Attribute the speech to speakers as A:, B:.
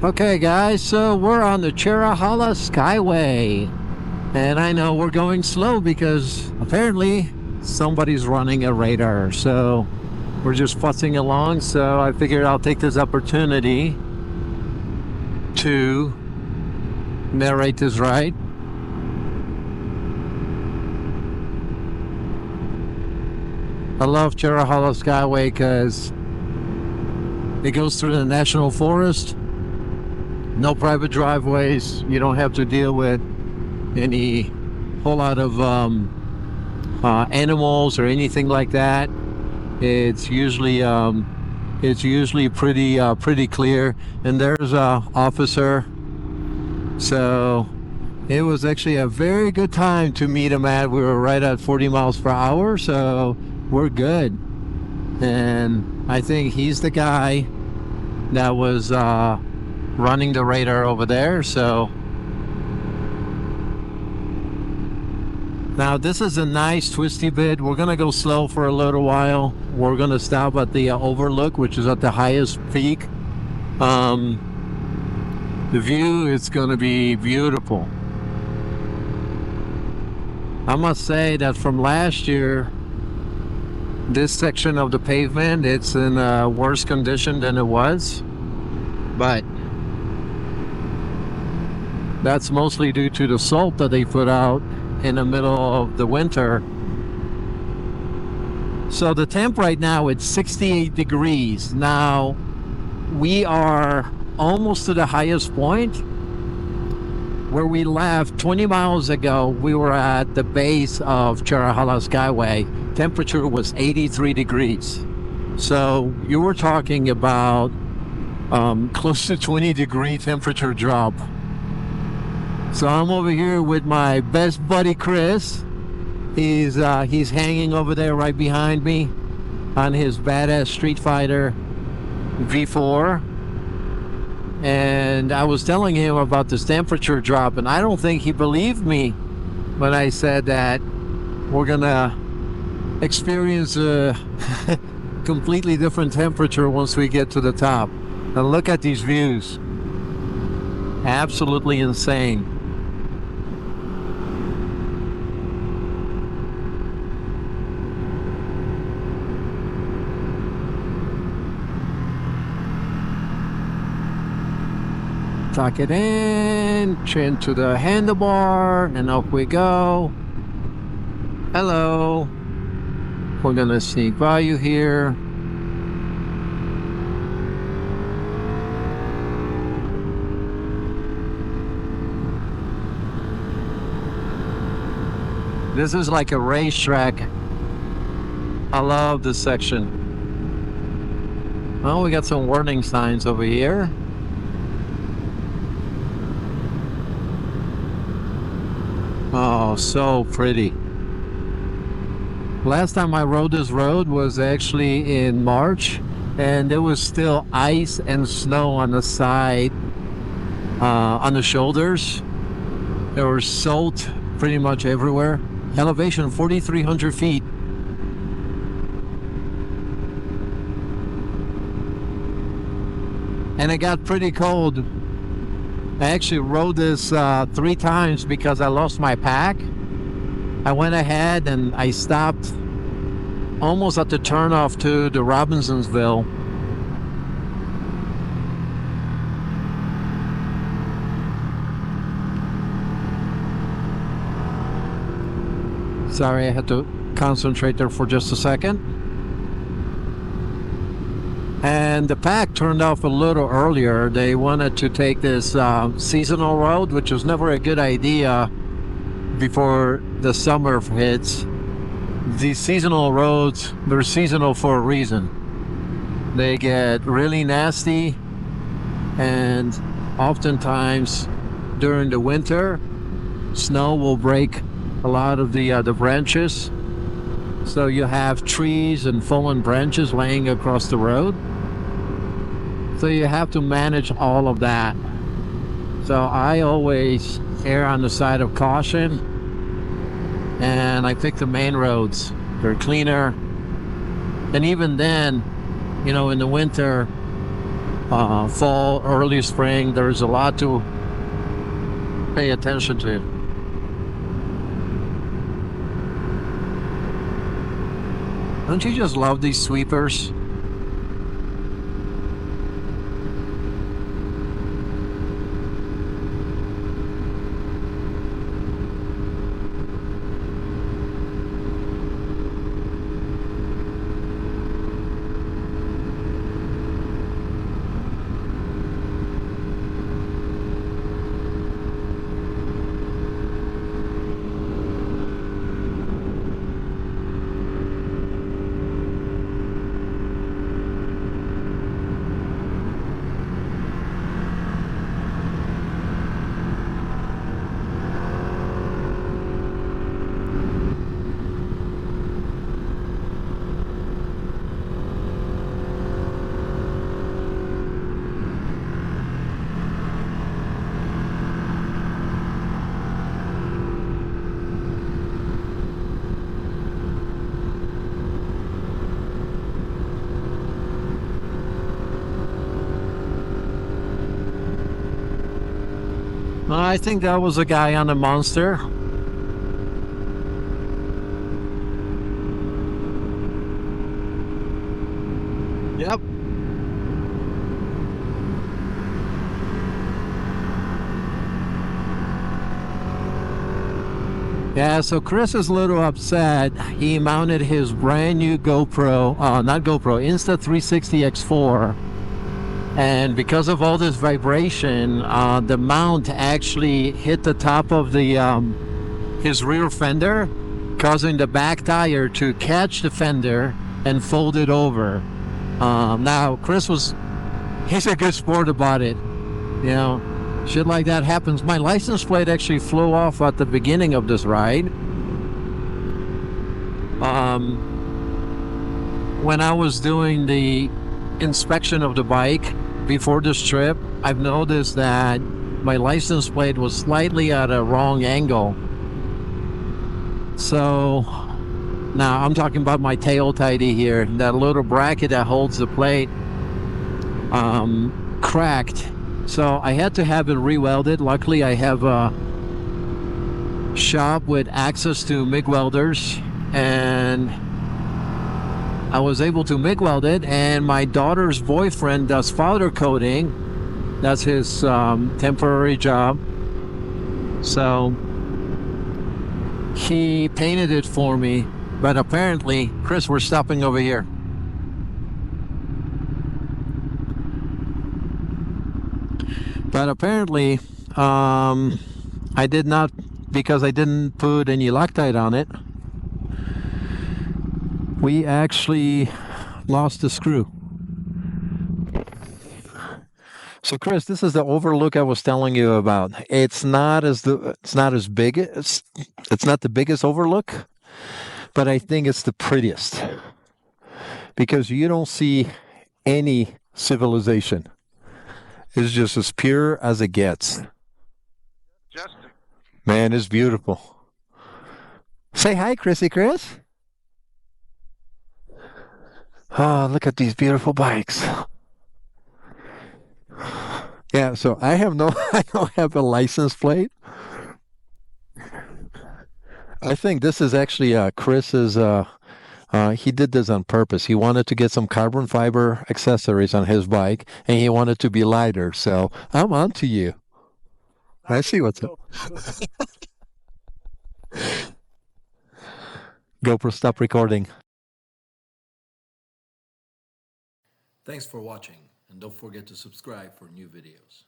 A: Okay guys, so we're on the Cherohala Skyway, and I know we're going slow because apparently somebody's running a radar, so we're just fussing along. So I figured I'll take this opportunity to narrate this ride. I love Cherohala Skyway because it goes through the national forest. No private driveways. You don't have to deal with any whole lot of animals or anything like that. It's usually pretty clear. And there's a officer. So it was actually a very good time to meet him at. We were right at 40 miles per hour, so we're good. And I think he's the guy that was running the radar over there. So now this is a nice twisty bit. We're gonna go slow for a little while. We're gonna stop at the overlook, which is at the highest peak. The view is gonna be beautiful. I must say that from last year, this section of the pavement, it's in worse condition than it was, but that's mostly due to the salt that they put out in the middle of the winter. So the temp right now, it's 68 degrees. Now we are almost to the highest point. Where we left 20 miles ago, we were at the base of Cherohala Skyway. Temperature was 83 degrees. So you were talking about close to 20 degree temperature drop. So I'm over here with my best buddy Chris. He's hanging over there right behind me on his badass Street Fighter V4. And I was telling him about this temperature drop, and I don't think he believed me when I said that we're gonna experience a completely different temperature once we get to the top. And look at these views. Absolutely insane. Tuck it in, chin to the handlebar, and up we go. Hello. We're gonna sneak by you here. This is like a racetrack. I love this section. Well, we got some warning signs over here. Oh, so pretty. Last time I rode this road was actually in March, and there was still ice and snow on the side, on the shoulders. There was salt pretty much everywhere. Elevation 4,300 feet. And it got pretty cold. I actually rode this 3 times because I lost my pack. I went ahead and I stopped almost at the turnoff to the Robinsonsville. Sorry, I had to concentrate there for just a second. And the pack turned off a little earlier. They wanted to take this seasonal road, which was never a good idea before the summer hits. These seasonal roads, they're seasonal for a reason. They get really nasty, and oftentimes during the winter, snow will break a lot of the branches. So you have trees and fallen branches laying across the road. So you have to manage all of that. So I always err on the side of caution, and I pick the main roads. They're cleaner. And even then, you know, in the winter, fall, early spring. There's a lot to pay attention to. Don't you just love these sweepers? I think that was a guy on a monster. Yep. Yeah, so Chris is a little upset. He mounted his brand new GoPro, not GoPro, Insta360 X4. And because of all this vibration, the mount actually hit the top of the his rear fender, causing the back tire to catch the fender and fold it over. Now, he's a good sport about it. You know, shit like that happens. My license plate actually flew off at the beginning of this ride. When I was doing the inspection of the bike before this trip, I've noticed that my license plate was slightly at a wrong angle. So now I'm talking about my tail tidy here. That little bracket that holds the plate cracked. So I had to have it re-welded. Luckily, I have a shop with access to MIG welders, and I was able to MIG weld it. And my daughter's boyfriend does powder coating. That's his temporary job. So he painted it for me. But apparently, Chris, we're stopping over here. But apparently, I did not, because I didn't put any Loctite on it, we actually lost the screw. So Chris, this is the overlook I was telling you about. It's not as big. It's not the biggest overlook, but I think it's the prettiest because you don't see any civilization. It's just as pure as it gets. Man, it's beautiful. Say hi, Chrissy Chris. Oh, look at these beautiful bikes. Yeah, so I don't have a license plate. I think this is actually Chris's. He did this on purpose. He wanted to get some carbon fiber accessories on his bike, and he wanted to be lighter. So I'm on to you. I see what's up. GoPro, stop recording. Thanks for watching, and don't forget to subscribe for new videos.